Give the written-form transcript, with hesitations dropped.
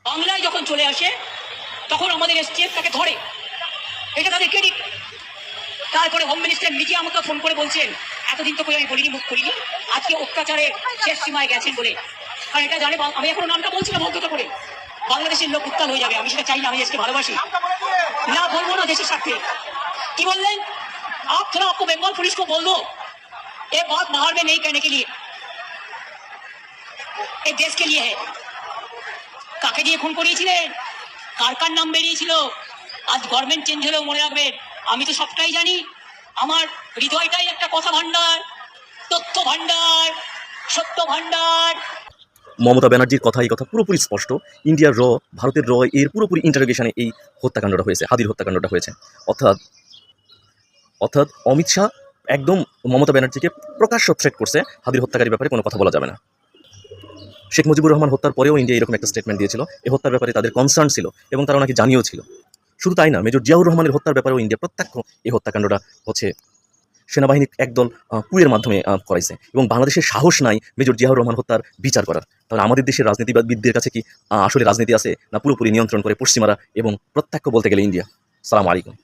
বাংলায় যখন চলে আসে তখন আমাদের এসটিএফ তাকে ধরে, এটা তাদের ক্রেডিট। তারপরে হোম মিনিস্টার নিজে আমাকে ফোন করে বলছেন, এতদিন তো আমি বলিনি, মুখ করিনি, আজকে অত্যাচারে শেষ সীমায় গেছেন বলে। কারণ এটা জানে, আমি এখনো নামটা বলছি না ভদ্রতা করে, বাংলাদেশের লোক উত্তাল হয়ে যাবে। আমি সেটা চাই না, আমি দেশকে ভালোবাসি না, বলবো না দেশের স্বার্থে। কি বললেন? आप थोड़ा आपको बंगाल पुलिस को बोल दो ये बात बाहर में नहीं करने के लिए, ये देश के लिए है। কাকে দিয়ে খুন করিয়েছিলেন, কার কার নাম বেরিয়েছিল? আজ গভর্নমেন্ট চেঞ্জ হলেও মনে রাখবেন, আমি তো সবটাই জানি। আমার হৃদয়টাই একটা কথা ভান্ডার, তথ্য ভান্ডার, সত্য ভান্ডার। মমতা ব্যানার্জির কথা, এই কথা পুরোপুরি স্পষ্ট। ইন্ডিয়ার র, ভারতের র এর পুরোপুরি ইন্টারোগেশনে এই হত্যাকাণ্ডটা হয়েছে, হাদির হত্যাকাণ্ডটা হয়েছে। অর্থাৎ অমিত শাহ একদম মমতা ব্যানার্জিকে প্রকাশ্য থ্রেট করছে, হাদির হত্যাকারীর ব্যাপারে কোনো কথা বলা যাবে না। শেখ মুজিবুর রহমান হত্যার পরেও ইন্ডিয়া এরকম একটা স্টেটমেন্ট দিয়েছিল, এই হত্যার ব্যাপারে তাদের কনসার্ন ছিল এবং তারা নাকি জানিয়েও ছিল। শুধু তাই না, মেজর জিয়াউর রহমানের হত্যার ব্যাপারেও ইন্ডিয়া প্রত্যক্ষ এই হত্যাকাণ্ডটা হচ্ছে সেনাবাহিনীর একদল কুয়ের মাধ্যমে করাইছে এবং বাংলাদেশের সাহস নাই মেজর জিয়াউর রহমান হত্যার বিচার করার। তাহলে আমাদের দেশের রাজনীতিবিদদের কাছে কি আসলে রাজনীতি আছে, না পুরোপুরি নিয়ন্ত্রণ করে পশ্চিমারা এবং প্রত্যক্ষ বলতে গেলে ইন্ডিয়া? সালাম আলাইকুম।